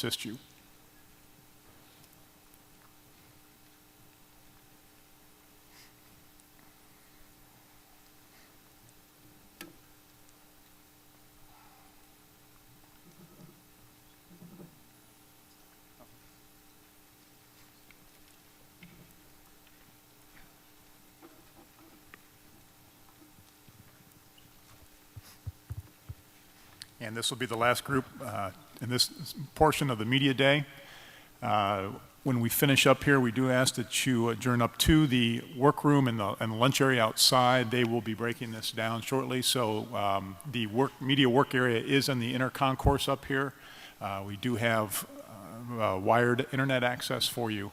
assist you. And this will be the last group in this portion of the media day. When we finish up here, we do ask that you adjourn up to the workroom and the lunch area outside. They will be breaking this down shortly. So the media work area is in the inner concourse up here. We do have wired internet access for you.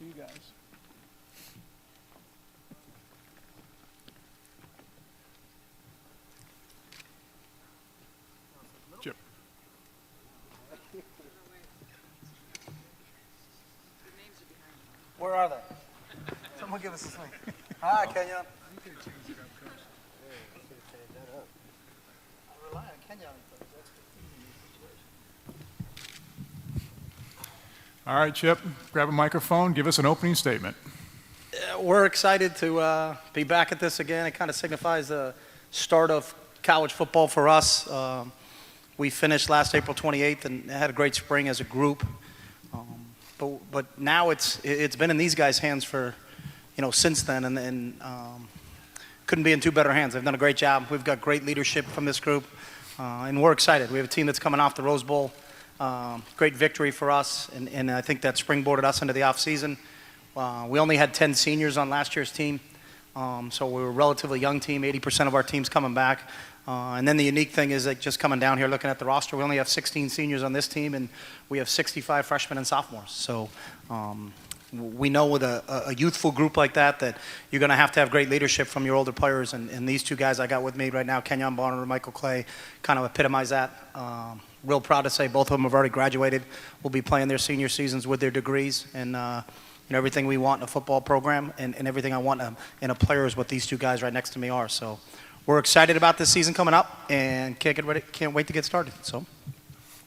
You guys. Chip. Where are they? Someone give us a swing. Hi, Kenyon. You could have changed it up, Coach. Yeah, you could have changed that up. I rely on Kenyon. All right, Chip, grab a microphone, give us an opening statement. We're excited to be back at this again. It kind of signifies the start of college football for us. We finished last April 28th and had a great spring as a group. But now it's been in these guys' hands for, since then, and couldn't be in two better hands. They've done a great job. We've got great leadership from this group, and we're excited. We have a team that's coming off the Rose Bowl. Great victory for us, and I think that springboarded us into the offseason. We only had 10 seniors on last year's team, so we were a relatively young team. 80% of our team's coming back. And then the unique thing is that just coming down here looking at the roster, we only have 16 seniors on this team, and we have 65 freshmen and sophomores. So we know with a youthful group like that you're going to have great leadership from your older players, and these two guys I got with me right now, Kenjon Barner and Michael Clay, kind of epitomize that. Real proud to say both of them have already graduated. Will be playing their senior seasons with their degrees, and everything we want in a football program and everything I want in a player is what these two guys right next to me are. So we're excited about this season coming up and can't wait to get started. So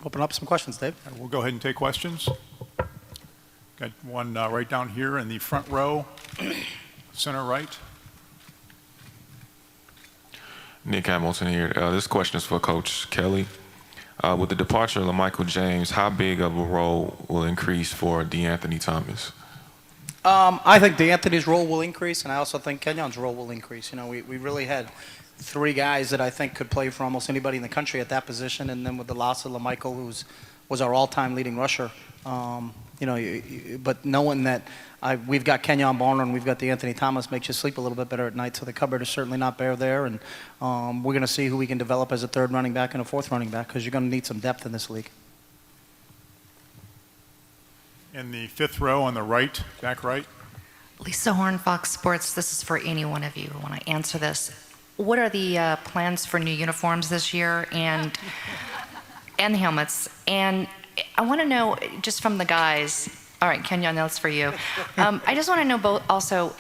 open up some questions, Dave. We'll go ahead and take questions. Got one right down here in the front row, center right. Nick Hamilton here. This question is for Coach Kelly. With the departure of Michael James, how big of a role will increase for DeAnthony Thomas? I think DeAnthony's role will increase, and I also think Kenjon's role will increase. We really had three guys that I think could play for almost anybody in the country at that position, and then with the loss of LaMichael, who was our all-time leading rusher, but knowing that we've got Kenjon Barner and we've got DeAnthony Thomas makes you sleep a little bit better at night, so the cupboard is certainly not bare there, and we're going to see who we can develop as a third running back and a fourth running back, because you're going to need some depth in this league. In the fifth row on the right, back right. Lisa Horn, Fox Sports. This is for any one of you who want to answer this. What are the plans for new uniforms this year and the helmets? And I want to know, just from the guys, all right, Kenyon, that's for you. I just want to know both also,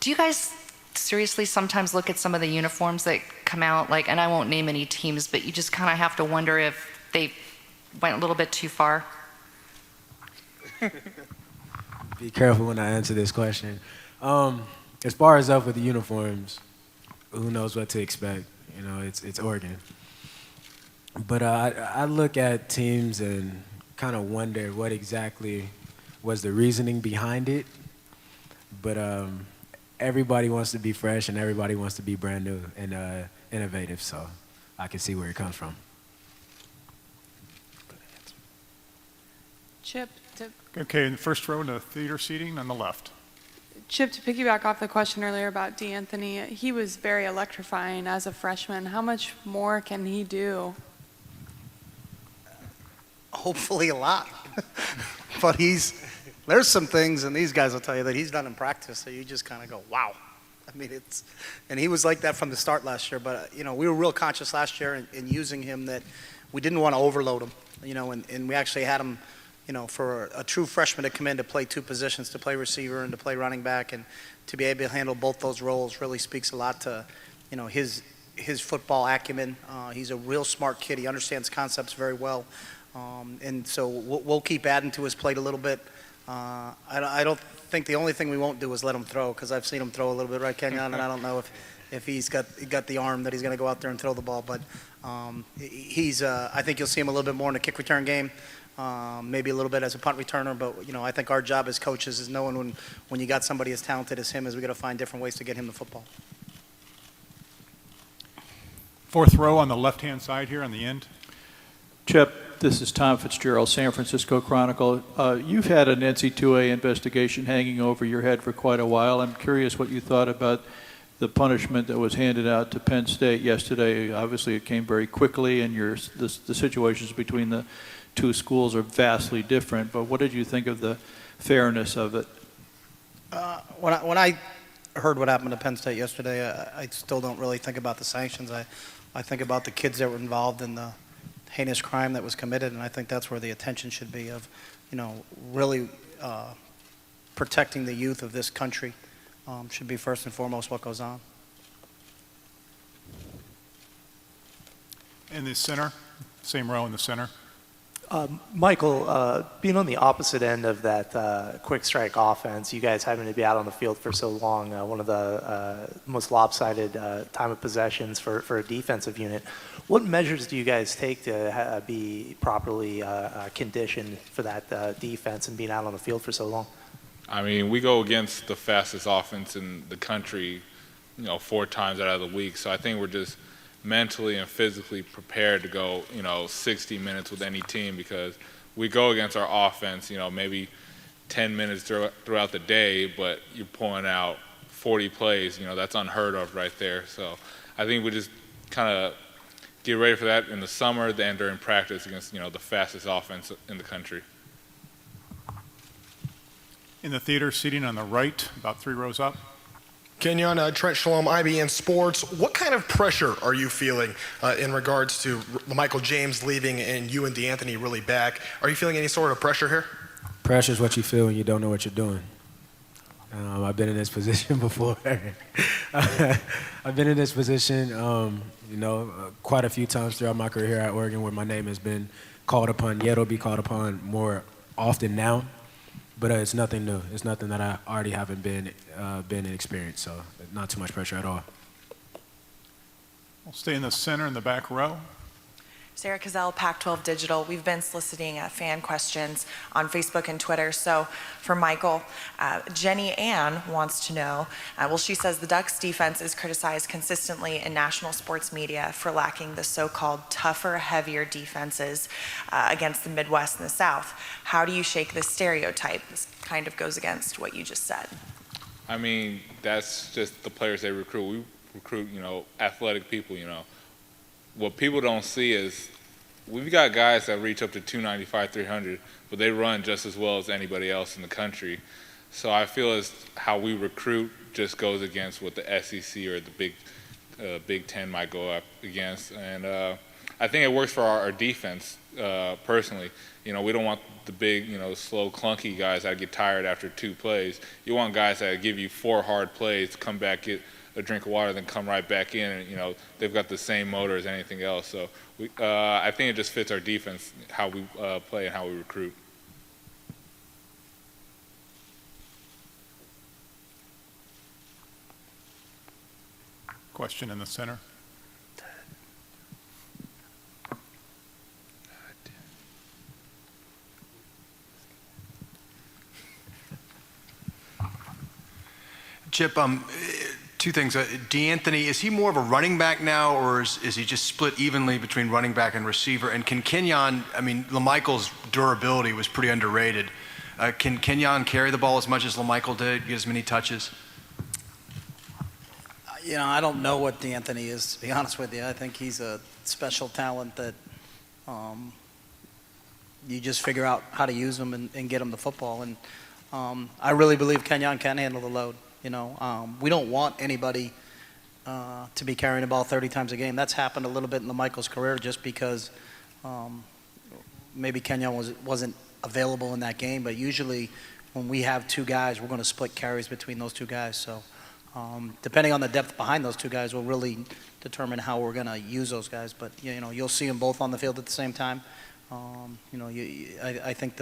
do you guys seriously sometimes look at some of the uniforms that come out, and I won't name any teams, but you just kind of have to wonder if they went a little bit too far? Be careful when I answer this question. As far as up with the uniforms, who knows what to expect? It's Oregon. But I look at teams and kind of wonder what exactly was the reasoning behind it. But everybody wants to be fresh and everybody wants to be brand new and innovative, so I can see where it comes from. Chip, Okay, in the first row in the theater seating on the left. Chip, to piggyback off the question earlier about DeAnthony, he was very electrifying as a freshman. How much more can he do? Hopefully a lot. But there's some things, and these guys will tell you, that he's done in practice that you just kind of go, wow. I mean, and he was like that from the start last year. But we were real conscious last year in using him, that we didn't want to overload him. And we actually had him, for a true freshman to come in to play two positions, to play receiver and to play running back, and to be able to handle both those roles really speaks a lot to, his football acumen. He's a real smart kid. He understands concepts very well. And so we'll keep adding to his plate a little bit. I don't think the only thing we won't do is let him throw, because I've seen him throw a little bit, right, Kenyon? And I don't know if he's got the arm that he's going to go out there and throw the ball. But I think you'll see him a little bit more in the kick return game, maybe a little bit as a punt returner. But I think our job as coaches is knowing when you got somebody as talented as him, is we got to find different ways to get him the football. Fourth row on the left-hand side here on the end. Chip, this is Tom Fitzgerald, San Francisco Chronicle. You've had an NCAA investigation hanging over your head for quite a while. I'm curious what you thought about the punishment that was handed out to Penn State yesterday. Obviously, it came very quickly, and the situations between the two schools are vastly different. But what did you think of the fairness of it? When I heard what happened to Penn State yesterday, I still don't really think about the sanctions. I think about the kids that were involved in the heinous crime that was committed, and I think that's where the attention should be, of, really protecting the youth of this country should be first and foremost what goes on. In the center, same row in the center. Michael, being on the opposite end of that quick strike offense, you guys having to be out on the field for so long, one of the most lopsided time of possessions for a defensive unit. What measures do you guys take to be properly conditioned for that defense and being out on the field for so long? I mean, we go against the fastest offense in the country, 4 times out of the week. So I think we're just mentally and physically prepared to go, 60 minutes with any team, because we go against our offense, maybe 10 minutes throughout the day, but you're pulling out 40 plays, that's unheard of right there. So I think we just kind of get ready for that in the summer, and during practice against, the fastest offense in the country. In the theater, seating on the right, about 3 rows up. Kenyon, Trent Shalom, IBN Sports. What kind of pressure are you feeling in regards to Michael James leaving and you and D'Anthony really back? Are you feeling any sort of pressure here? Pressure is what you feel when you don't know what you're doing. I've been in this position before. I've been in this position, quite a few times throughout my career here at Oregon, where my name has been called upon. Yet it'll be called upon more often now. But it's nothing new. It's nothing that I already haven't been and experienced, so not too much pressure at all. We'll stay in the center in the back row. Sarah Cazell, Pac-12 Digital. We've been soliciting fan questions on Facebook and Twitter. So for Michael, Jenny Ann wants to know, she says the Ducks defense is criticized consistently in national sports media for lacking the so-called tougher, heavier defenses against the Midwest and the South. How do you shake this stereotype? This kind of goes against what you just said. I mean, that's just the players they recruit. We recruit, athletic people, What people don't see is we've got guys that reach up to 295, 300, but they run just as well as anybody else in the country. So I feel as how we recruit just goes against what the SEC or the Big Ten might go up against. And I think it works for our defense, personally. We don't want the big, slow, clunky guys that get tired after 2 plays. You want guys that give you 4 hard plays, come back, get a drink of water, then come right back in, and they've got the same motor as anything else. So I think it just fits our defense, how we play and how we recruit. Question in the center. Chip, 2 things. D'Anthony, is he more of a running back now, or is he just split evenly between running back and receiver? And can Kenjon, LaMichael's durability was pretty underrated. Can Kenjon carry the ball as much as LaMichael did, get as many touches? I don't know what D'Anthony is, to be honest with you. I think he's a special talent that you just figure out how to use him and get him the football. And I really believe Kenjon can handle the load. We don't want anybody to be carrying the ball 30 times a game. That's happened a little bit in LaMichael's career just because maybe Kenjon wasn't available in that game, but usually when we have two guys, we're going to split carries between those two guys. So depending on the depth behind those two guys will really determine how we're going to use those guys. But, you'll see them both on the field at the same time. I think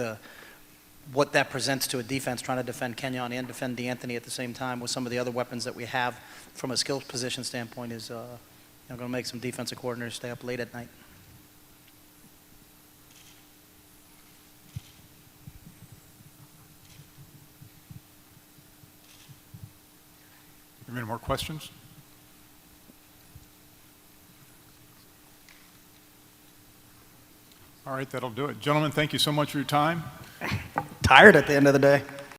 what that presents to a defense trying to defend Kenjon and defend DeAnthony at the same time with some of the other weapons that we have from a skill position standpoint is going to make some defensive coordinators stay up late at night. Any more questions? All right, that'll do it. Gentlemen, thank you so much for your time. Tired at the end of the day.